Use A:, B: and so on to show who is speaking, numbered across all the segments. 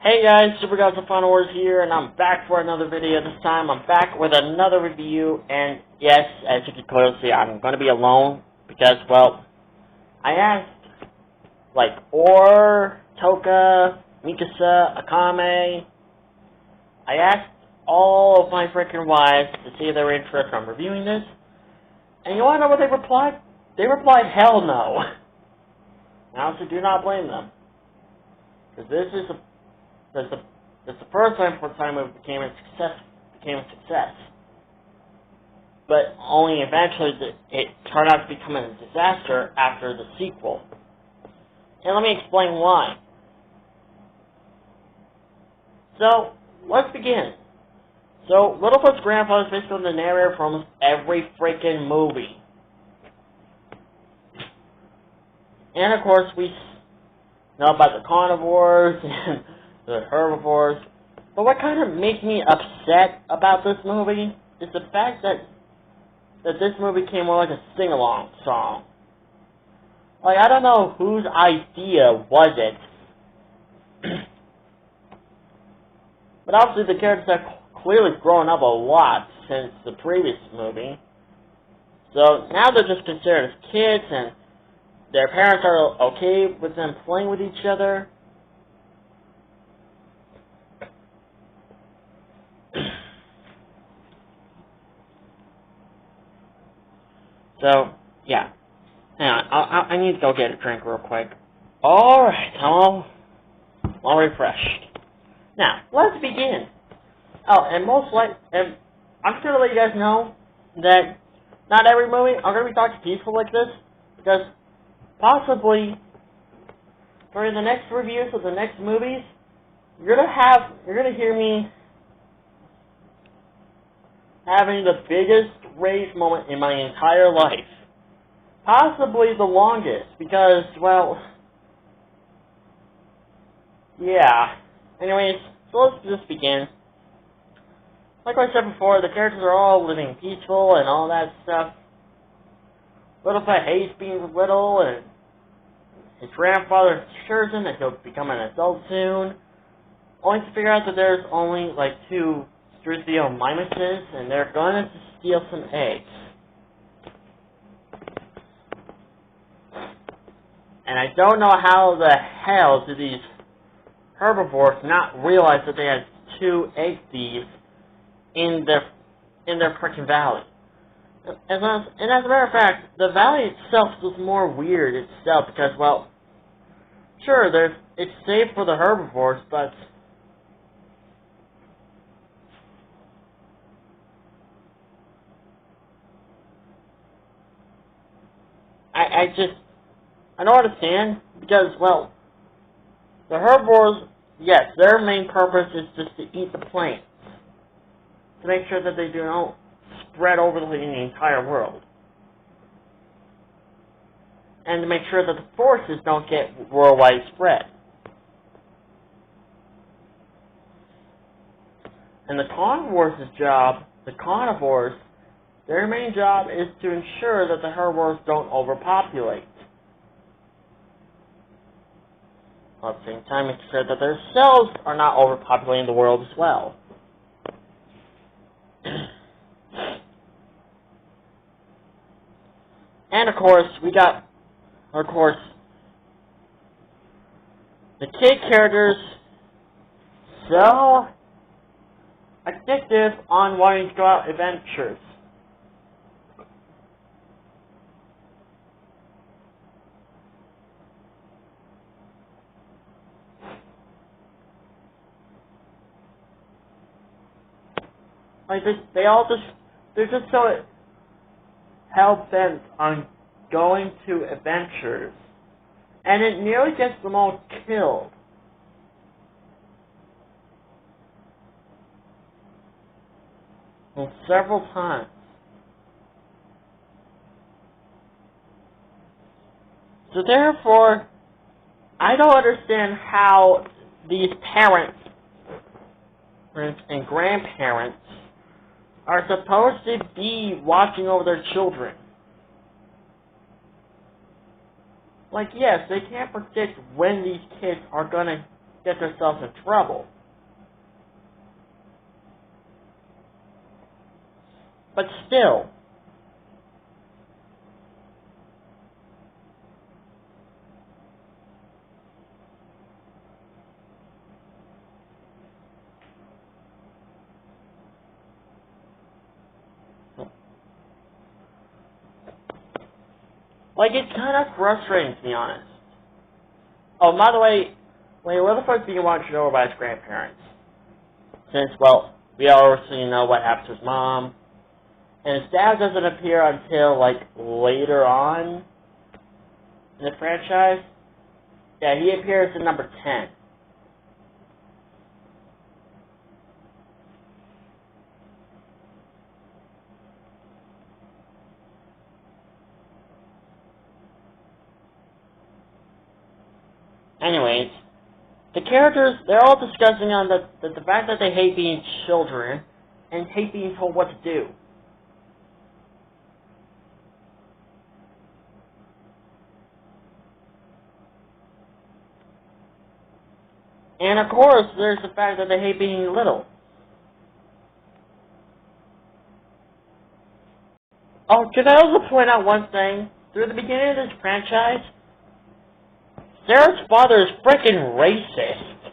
A: Hey guys, Super Gods of Final Wars here, and I'm back for another video. This time I'm back with another review, and yes, as you can clearly see, I'm going to be alone, because, well, I asked, like, Toka, Mikasa, Akame, I asked all of my freaking wives to see if they were interested in reviewing this, and you want to know what they replied? They replied, hell no. I also do not blame them, because this is the first time Portland movie became a success. But only eventually it turned out to become a disaster after the sequel. And let me explain why. So, let's begin. So, Littlefoot's grandfather is basically the narrator for almost every freaking movie. And of course, we know about the carnivores and the herbivores. But what kind of makes me upset about this movie is the fact that this movie came more like a sing-along song. Like, I don't know whose idea was it. But obviously the characters have clearly grown up a lot since the previous movie. So now they're just considered as kids, and their parents are okay with them playing with each other. So, yeah. Hang on, I need to go get a drink real quick. Alright, I'm all refreshed. Now, let's begin. Oh, and I'm just going to let you guys know that not every movie I'm going to be talking peaceful like this, because possibly during the next reviews of the next movies, you're going to hear me having the biggest rage moment in my entire life. Possibly the longest, because, well, yeah. Anyways, so let's just begin. Like I said before, the characters are all living peaceful and all that stuff. Littlefoot hates being little, and his grandfather assures him that he'll become an adult soon, only to figure out that there's only, like, 2 Struthio Mimuses, and they're going to steal some eggs. And I don't know how the hell do these herbivores not realize that they had 2 egg thieves in their freaking valley. And as a matter of fact, the valley itself was more weird itself because, well, sure, it's safe for the herbivores, but I don't understand, because, well, the herbivores, yes, their main purpose is just to eat the plants, to make sure that they don't spread over the entire world, and to make sure that the forces don't get worldwide spread. And the carnivores, their main job is to ensure that the herbivores don't overpopulate. While at the same time, make sure that their cells are not overpopulating the world as well. And of course, the kid characters so addictive on wanting to go out adventures. Like, they're just so hell-bent on going to adventures, and it nearly gets them all killed. Well, several times. So therefore, I don't understand how these parents and grandparents are supposed to be watching over their children. Like, yes, they can't predict when these kids are gonna get themselves in trouble. But still, like, it's kind of frustrating, to be honest. Oh, by the way, Littlefoot's being watched over by his grandparents. Since, well, we already know what happened to his mom. And his dad doesn't appear until, like, later on in the franchise. Yeah, he appears in number 10. Anyways, the characters, they're all discussing on the fact that they hate being children and hate being told what to do. And of course, there's the fact that they hate being little. Oh, can I also point out one thing? Through the beginning of this franchise, Sarah's father is freaking racist.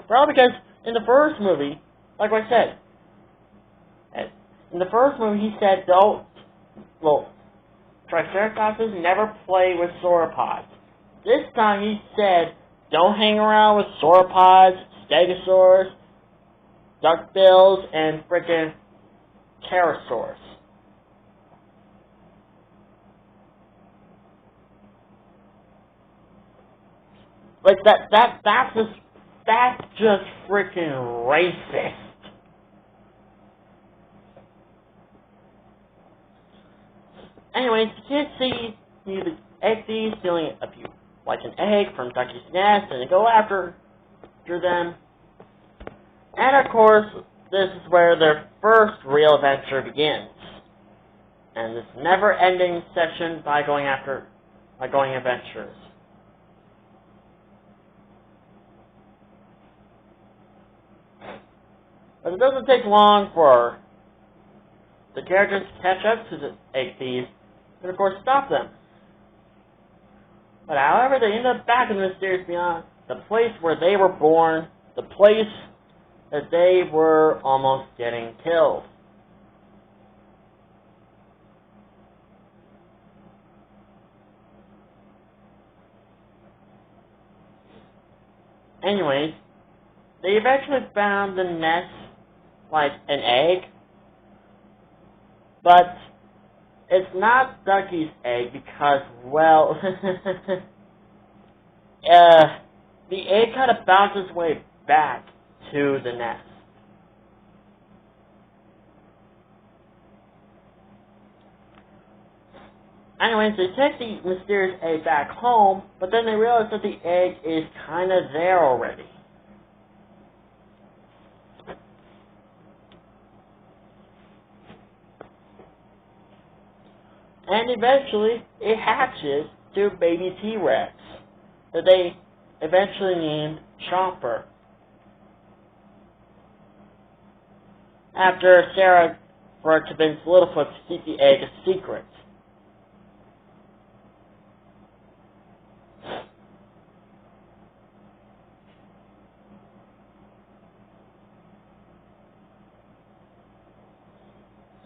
A: Probably because in the first movie, like I said, in the first movie he said Triceratopses never play with sauropods. This time he said, don't hang around with sauropods, stegosaurs, duckbills, and frickin' pterosaurs. Like that's just freaking racist. Anyways, the kids see the egg thieves stealing like an egg from Ducky's nest, and they go after them. And of course, this is where their first real adventure begins. And this never-ending section by going adventures. But it doesn't take long for the characters to catch up to the egg thieves, and of course stop them. But however, they end up back in the Mysterious Beyond, the place where they were born, the place that they were almost getting killed. Anyways, they eventually found the nest, like an egg, but it's not Ducky's egg because, well, the egg kind of bounced its way back to the nest. Anyways, they take the mysterious egg back home, but then they realize that the egg is kind of there already. And eventually, it hatches to a baby T-Rex that they eventually named Chomper. After Sarah were to convince Littlefoot to keep the egg a secret.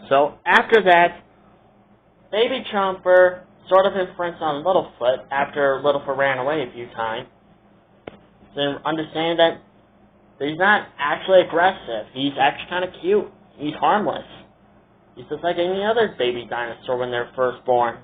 A: So, after that, Baby Chomper sort of imprints on Littlefoot after Littlefoot ran away a few times. So understand that he's not actually aggressive. He's actually kind of cute. He's harmless. He's just like any other baby dinosaur when they're first born.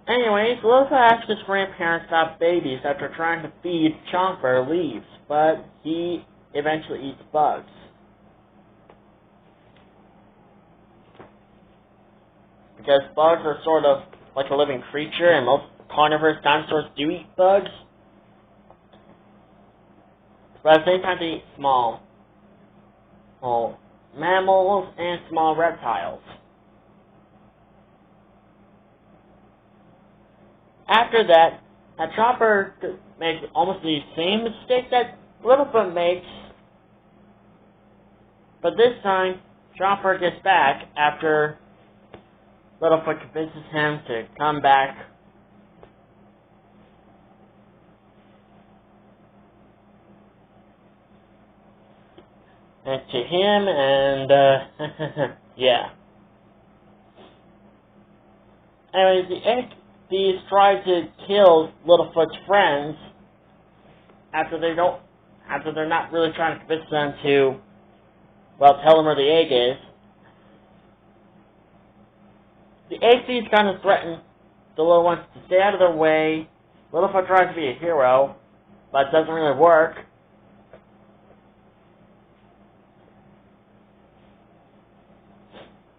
A: Anyways, Littlefoot asks his grandparents about babies after trying to feed Chomper leaves, but he eventually eats bugs. Because bugs are sort of like a living creature, and most carnivorous dinosaurs do eat bugs. But at the same time, they eat small mammals, and small reptiles. After that, Chopper makes almost the same mistake that Littlefoot makes, but this time, Chopper gets back after Littlefoot convinces him to come back. And to him, and, yeah. Anyways, the egg thieves try to kill Littlefoot's friends after they're not really trying to convince them to, well, tell them where the egg is. The egg thieves kind of threaten the little ones to stay out of their way. Littlefoot tries to be a hero, but it doesn't really work.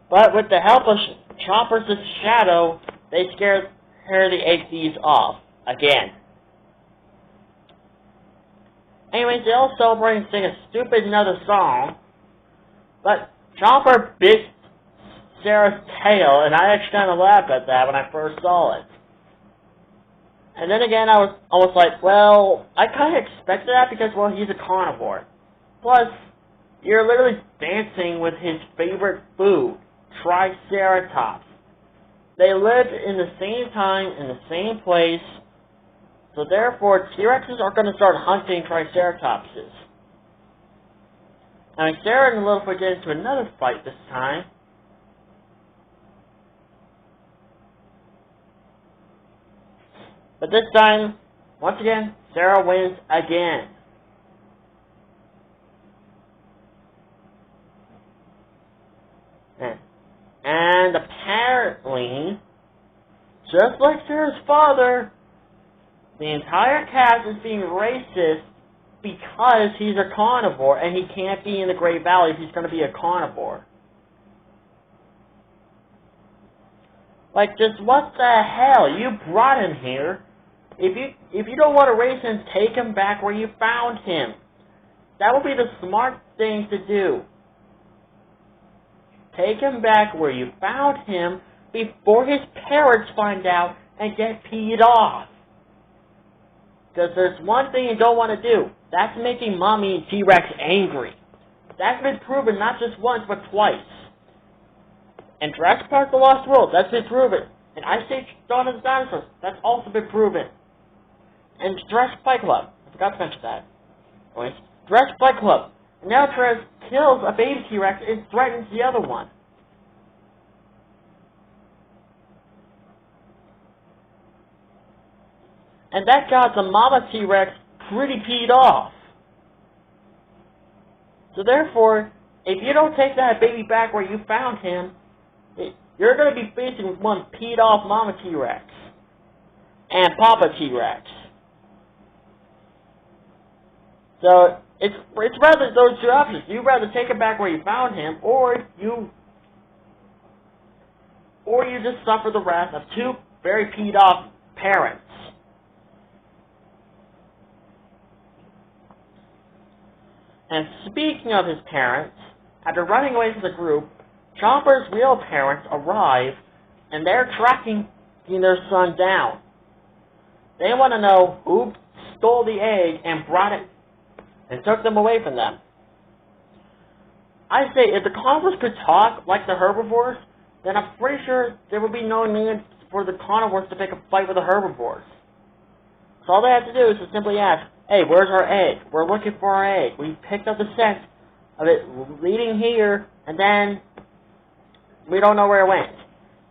A: But with the help of Chopper's shadow, they scare the egg thieves off again. Anyways, they all celebrate and sing a stupid another song, but Chopper bit Sarah's tail, and I actually kind of laughed at that when I first saw it. And then again, I was like, well, I kind of expected that because, well, he's a carnivore. Plus, you're literally dancing with his favorite food, Triceratops. They lived in the same time, in the same place, so therefore T-Rexes are going to start hunting Triceratopses. Now Sarah and Littlefoot get into another fight this time. But this time, once again, Sarah wins again. And apparently, just like Sarah's father, the entire cast is being racist because he's a carnivore and he can't be in the Great Valley if he's going to be a carnivore. Like, just what the hell? You brought him here. If you don't want to race him, take him back where you found him. That would be the smart thing to do. Take him back where you found him before his parents find out and get peed off. Because there's one thing you don't want to do. That's making Mommy and T-Rex angry. That's been proven not just once, but twice. And Jurassic Park: The Lost World, that's been proven. And Ice Age: Dawn of the Dinosaurs, that's also been proven. And Jurassic Fight Club, I forgot to mention that. Anyways, Jurassic Fight Club. And now Trez kills a baby T-Rex and threatens the other one. And that got the mama T-Rex pretty peed off. So therefore, if you don't take that baby back where you found him, you're going to be facing with one peed off mama T-Rex and papa T-Rex. So it's rather those two options. You'd rather take him back where you found him, or you just suffer the wrath of two very peed off parents. And speaking of his parents, after running away from the group, Chopper's real parents arrive, and they're tracking their son down. They want to know who stole the egg and brought it and took them away from them. I say, if the carnivores could talk like the herbivores, then I'm pretty sure there would be no need for the carnivores to pick a fight with the herbivores. So all they have to do is to simply ask, hey, where's our egg? We're looking for our egg. We picked up the scent of it leading here, and then we don't know where it went.